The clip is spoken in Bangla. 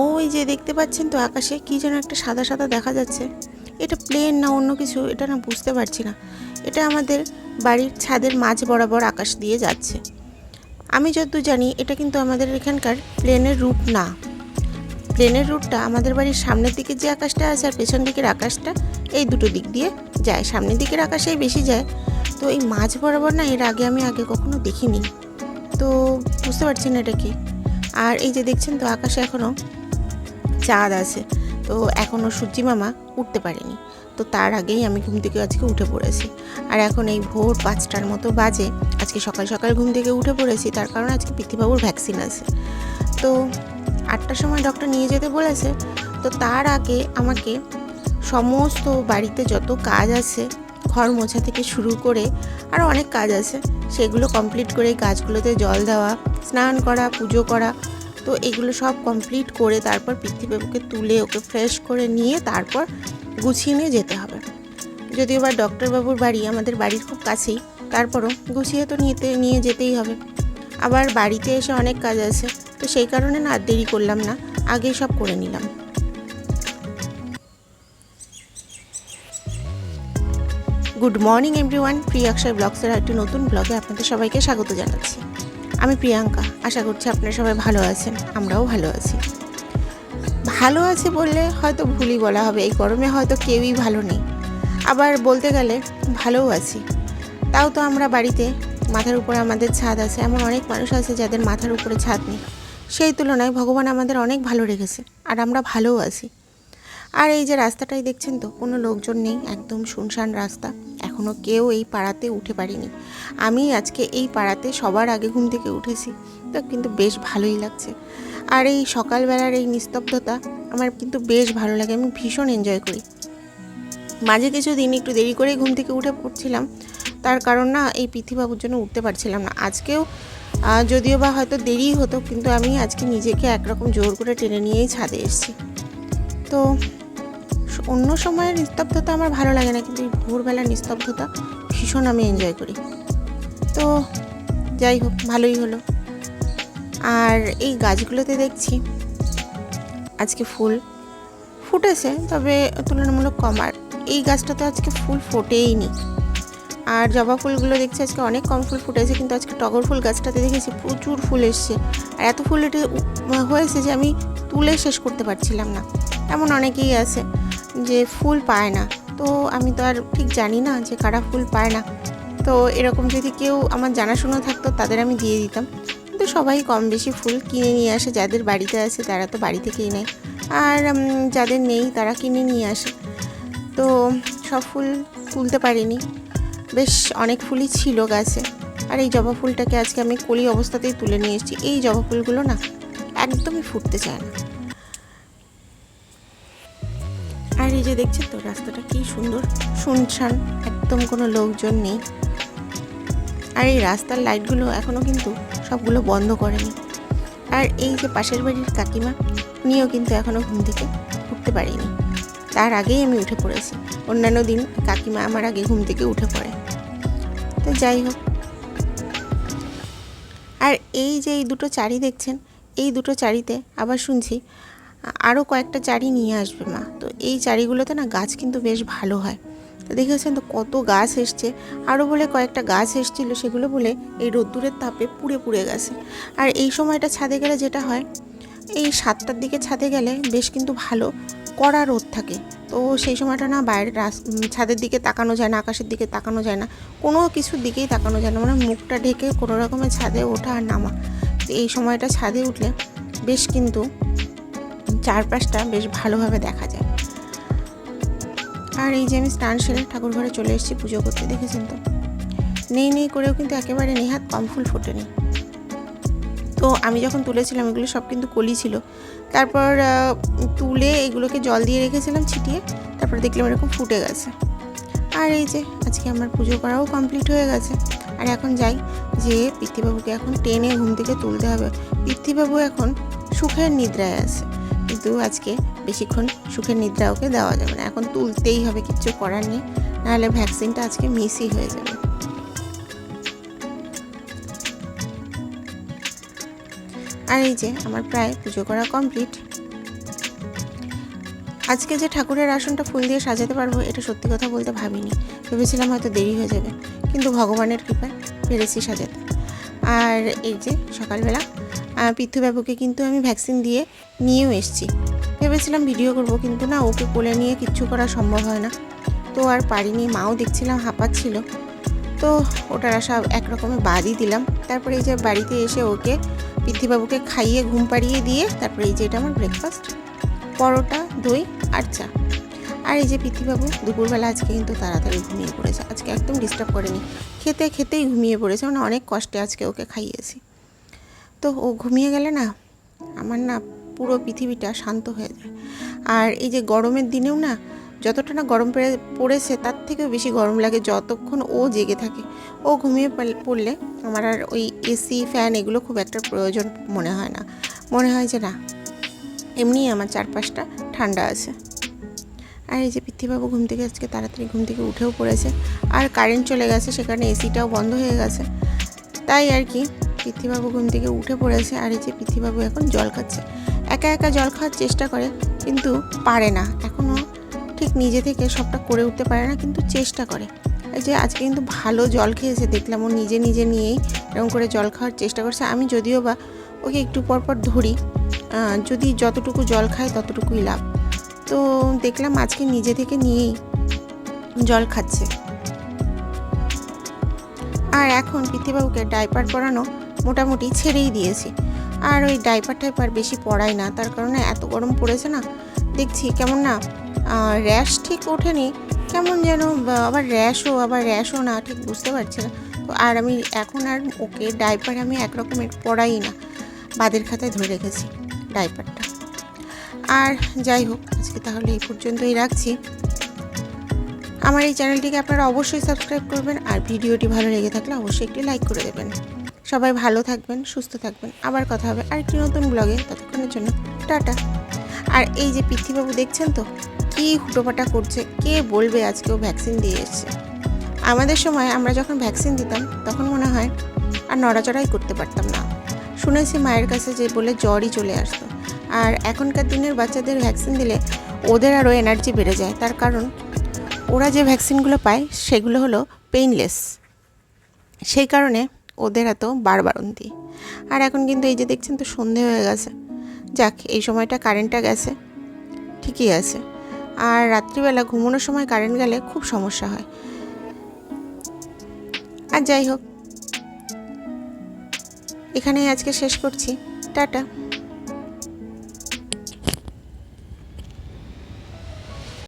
ওই যে দেখতে পাচ্ছেন তো আকাশে কি যেন একটা সাদা সাদা দেখা যাচ্ছে, এটা প্লেন না অন্য কিছু এটা না বুঝতে পারছি না। এটা আমাদের বাড়ির ছাদের মাঝ বরাবর আকাশ দিয়ে যাচ্ছে। আমি যতদূর জানি এটা কিন্তু আমাদের এখানকার প্লেনের রুট না। প্লেনের রুটটা আমাদের বাড়ির সামনের দিকে যে আকাশটা আছে আর পেছন দিকের আকাশটা, এই দুটো দিক দিয়ে যায়। সামনের দিকের আকাশেই বেশি যায়। তো এই মাঝ বরাবর না, এর আগে কখনো দেখিনি, তো বুঝতে পারছি না এটা কি। আর এই যে দেখছেন তো আকাশে এখনও চাঁদ আছে, তো এখনও সূর্যি মামা উঠতে পারেনি। তো তার আগেই আমি ঘুম থেকে আজকে উঠে পড়েছি। আর এখন এই ভোর 5টার মতো বাজে, আজকে সকাল সকাল ঘুম থেকে উঠে পড়েছি, তার কারণ আজকে পিতৃবাবুর ভ্যাকসিন আছে। তো 8টার সময় ডক্টর নিয়ে যেতে বলেছে। তো তার আগে আমাকে সমস্ত বাড়িতে যত কাজ আছে, ঘর মোছা থেকে শুরু করে আরও অনেক কাজ আছে, সেগুলো কমপ্লিট করে গাছগুলোতে জল দেওয়া, স্নান করা, পুজো করা, তো এগুলো সব কমপ্লিট করে তারপর পিতৃবাবুকে তুলে ওকে ফ্রেশ করে নিয়ে তারপর গুছিয়ে নিয়ে যেতে হবে। যদিও বা ডক্টরবাবুর বাড়ি আমাদের বাড়ির খুব কাছেই, তারপরও গুছিয়ে তো নিয়ে যেতেই হবে। আবার বাড়িতে এসে অনেক কাজ আছে, তো সেই কারণে না আর দেরি করলাম না, আগেই সব করে নিলাম। গুড মর্নিং এভরিওয়ান, প্রিয়া অক্ষয় ব্লগসের একটি নতুন ব্লগে আপনাদের সবাইকে স্বাগত জানাচ্ছি। আমি প্রিয়াঙ্কা, আশা করছি আপনারা সবাই ভালো আছেন, আমরাও ভালো আছি। ভালো আছে বললে হয়তো ভুলই বলা হবে, এই গরমে হয়তো কেউই ভালো নেই। আবার বলতে গেলে ভালোও আছি। তাও তো আমরা বাড়িতে মাথার উপরে আমাদের ছাদ আছে, এমন অনেক মানুষ আছে যাদের মাথার উপরে ছাদ নেই। সেই তুলনায় ভগবান আমাদের অনেক ভালো রেখেছে, আর আমরা ভালোও আছি। আর এই যে রাস্তাটাই দেখছেন তো, কোনো লোকজন নেই, একদম শুনশান রাস্তা। এখনও কেউ এই পাড়াতে উঠে পারিনি। আমি আজকে এই পাড়াতে সবার আগে ঘুম থেকে উঠেছি, তো কিন্তু বেশ ভালোই লাগছে। আর এই সকালবেলার এই নিস্তব্ধতা আমার কিন্তু বেশ ভালো লাগে, আমি ভীষণ এনজয় করি। মাঝে কিছু দিন একটু দেরি করে ঘুম থেকে উঠে পড়ছিলাম, তার কারণ না এই পিতৃবাবুর জন্য উঠতে পারছিলাম না। আজকেও যদিও বা হয়তো দেরি হতো, কিন্তু আমি আজকে নিজেকে একরকম জোর করে টেনে নিয়েই ছাদে এসেছি। তো অন্য সময়ের নিস্তব্ধতা আমার ভালো লাগে না, কিন্তু এই ভোরবেলার নিস্তব্ধতা ভীষণ আমি এনজয় করি। তো যাই হোক, ভালোই হলো। আর এই গাছগুলোতে দেখছি আজকে ফুল ফুটেছে, তবে তুলনামূলক কম। আর এই গাছটাতে আজকে ফুল ফোটেই নি। আর জবা ফুলগুলো দেখছি আজকে অনেক কম ফুল ফুটেছে, কিন্তু আজকে টগর ফুল গাছটাতে দেখেছি প্রচুর ফুল এসছে। আর এত ফুল এটা হয়েছে যে আমি তুলে শেষ করতে পারছিলাম না। এমন অনেকেই আছে যে ফুল পায় না, তো আমি তো আর ঠিক জানি না যে কারা ফুল পায় না। তো এরকম যদি কেউ আমার জানাশোনা থাকতো তাদের আমি দিয়ে দিতাম, কিন্তু সবাই কম বেশি ফুল কিনে নিয়ে আসে। যাদের বাড়িতে আছে তারা তো বাড়ি থেকেই নেয়, আর যাদের নেই তারা কিনে নিয়ে আসে। তো সব ফুল তুলতে পারিনি, বেশ অনেক ফুলই ছিল গাছে। আর এই জবা ফুলটাকে আজকে আমি কলি অবস্থাতেই তুলে নিয়ে এসেছি। এই জবা ফুলগুলো না একদমই ফুটতে চায় না। আর এই যে দেখছেন তো রাস্তাটা কি সুন্দর শুনশান, একদম কোনো লোকজন নেই। আর এই রাস্তার লাইটগুলো এখনও কিন্তু সবগুলো বন্ধ করেনি। আর এই যে পাশের বাড়ির কাকিমা, উনিও কিন্তু এখনও ঘুম থেকে উঠতে পারিনি, তার আগেই আমি উঠে পড়েছি। অন্যান্য দিন কাকিমা আমার আগে ঘুম থেকে উঠে পড়ে। তো যাই হোক, আর এই যে এই দুটো চারি দেখছেন, এই দুটো চারিতে আবার শুনছি আরও কয়েকটা চারি নিয়ে আসবে মা। তো এই চারিগুলোতে না গাছ কিন্তু বেশ ভালো হয়। তো দেখেছেন তো কত গাছ এসছে, আরও বলে কয়েকটা গাছ এসেছিলো, সেগুলো বলে এই রোদ্দুরের তাপে পুড়ে পুড়ে গেছে। আর এই সময়টা ছাদে গেলে যেটা হয়, এই 7টার দিকে ছাদে গেলে বেশ কিন্তু ভালো কড়া রোদ থাকে। তো সেই সময়টা না বাইরের ছাদের দিকে তাকানো যায় না, আকাশের দিকে তাকানো যায় না, কোনো কিছুর দিকেই তাকানো যায় না, মানে মুখটা ঢেকে কোনো রকমের ছাদে ওঠা আর নামা। তো এই সময়টা ছাদে উঠলে বেশ কিন্তু চারপাশটা বেশ ভালোভাবে দেখা যায়। আর এই যে আমি স্নান সেরে ঠাকুর ঘরে চলে এসেছি পুজো করতে, দেখেছেন তো নেই করেও কিন্তু একেবারে নেহাত কম ফুল ফোটেনি। তো আমি যখন তুলেছিলাম এগুলো সব কিন্তু কলি ছিল, তারপর তুলে এগুলোকে জল দিয়ে রেখেছিলাম ছিটিয়ে, তারপর দেখলাম এরকম ফুটে গেছে। আর এই যে আজকে আমার পুজো করাও কমপ্লিট হয়ে গেছে। আর এখন যাই যে পিতৃবাবুকে এখন টেনে ঘুম থেকে তুলতে হবে। পিতৃবাবু এখন সুখের নিদ্রায় আছে, কিন্তু আজকে বেশিক্ষণ সুখের নিদ্রা ওকে দেওয়া যাবে না, এখন তুলতেই হবে, কিচ্ছু করার নেই, নাহলে ভ্যাকসিনটা আজকে মিসই হয়ে যাবে। আর এই যে আমার প্রায় পুজো করা কমপ্লিট। আজকে যে ঠাকুরের আসনটা ফুল দিয়ে সাজাতে পারবো এটা সত্যি কথা বলতে ভাবিনি। ভেবেছিলাম হয়তো দেরি হয়ে যাবে, কিন্তু ভগবানের কৃপায় পেরেছি সাজাতে। আর এই যে সকালবেলা পিথুবাবুকে কিন্তু আমি ভ্যাকসিন দিয়ে নিয়েও এসেছি। ভেবেছিলাম ভিডিও করব, কিন্তু না, ওকে কোলে নিয়ে কিচ্ছু করা সম্ভব হয় না, তো আর পারিনি। মাও দেখছিলাম হাঁপাচ্ছিল, তো ওটার আশা একরকমে বাদই দিলাম। তারপরে এই যে বাড়িতে এসে ওকে পিথিবাবুকে খাইয়ে ঘুম পাড়িয়ে দিয়ে তারপরে এই যে এটা আমার ব্রেকফাস্ট, পরোটা, দই আর চা। আর এই যে পিথিবাবু দুপুরবেলা আজকে কিন্তু তাড়াতাড়ি ঘুমিয়ে পড়েছে, আজকে একদম ডিস্টার্ব করেনি, খেতে খেতেই ঘুমিয়ে পড়েছে, মানে অনেক কষ্টে আজকে ওকে খাইয়েছি। তো ও ঘুমিয়ে গেলে না আমার না পুরো পৃথিবীটা শান্ত হয়ে যায়। আর এই যে গরমের দিনেও না, যতটা না গরম পড়েছে তার থেকেও বেশি গরম লাগে যতক্ষণ ও জেগে থাকে। ও ঘুমিয়ে পড়লে আমার আর ওই এসি ফ্যান এগুলো খুব একটা প্রয়োজন মনে হয় না, মনে হয় যে না এমনিই আমার চারপাশটা ঠান্ডা আছে। আর এই যে পিথিবাবু ঘুম থেকে আজকে তাড়াতাড়ি ঘুম থেকে উঠেও পড়েছে, আর কারেন্ট চলে গেছে, সেখানে এসিটাও বন্ধ হয়ে গেছে, তাই আর কি পিথিবাবু ঘুম থেকে উঠে পড়েছে। আর এই যে পিথিবাবু এখন জল খাচ্ছে, একা একা জল খাওয়ার চেষ্টা করে কিন্তু পারে না, এখনও ঠিক নিজে থেকে সবটা করে উঠতে পারে না, কিন্তু চেষ্টা করে। এই যে আজকে কিন্তু ভালো জল খেয়েছে, দেখলাম ও নিজে নিজে নিয়েই এরকম করে জল খাওয়ার চেষ্টা করছে। আমি যদিও বা ওকে একটু পর পর ধরি, যদি যতটুকু জল খায় ততটুকুই লাভ, তো দেখলাম আজকে নিজে থেকে নিয়েই জল খাচ্ছে। আর এখন পিথিবাবুকে ডাইপার পরানো মোটামুটি ছেড়েই দিয়েছি, আর ওই ডাইপার বেশি পরাই না, তার কারণে এত গরম পড়েছে না, দেখছি কেমন না র্যাশ ঠিক ওঠেনি, কেমন যেন আবার র্যাশও না, ঠিক বুঝতে পারছি না। তো আর আমি এখন আর ওকে ডাইপার আমি একরকমের পরাই না, বাদের খাতায় ধরে রেখেছি ডাইপারটা। আর যাই হোক, আজকে তাহলে এই পর্যন্তই রাখছি। আমার এই চ্যানেলটিকে আপনারা অবশ্যই সাবস্ক্রাইব করবেন, আর ভিডিওটি ভালো লেগে থাকলে অবশ্যই একটি লাইক করে দেবেন। সবাই ভালো থাকবেন, সুস্থ থাকবেন, আবার কথা হবে আর একটি নতুন ব্লগে, ততক্ষণের জন্য টাটা। আর এই যে পিথিবাবু দেখছেন তো কি হুটোপাটা করছে, কে বলবে আজকেও ভ্যাকসিন দিয়ে এসছে। আমাদের সময় আমরা যখন ভ্যাকসিন দিতাম তখন মনে হয় আর নড়াচড়াই করতে পারতাম না, শুনেছি মায়ের কাছে যে বলে জ্বরই চলে আসতো। আর এখনকার দিনের বাচ্চাদের ভ্যাকসিন দিলে ওদের আরও এনার্জি বেড়ে যায়, তার কারণ ওরা যে ভ্যাকসিনগুলো পায় সেগুলো হলো পেইনলেস, সেই কারণে ওদের এত বাড়বাড়ন্তি। আর এখন কিন্তু এই যে দেখছেন তো সন্ধে হয়ে গেছে, যাক এই সময়টা কারেন্টটা গেছে ঠিকই আছে, আর রাত্রিবেলা ঘুমানোর সময় কারেন্ট গেলে খুব সমস্যা হয়। আর যাই হোক, এখানেই আজকে শেষ করছি, টাটা।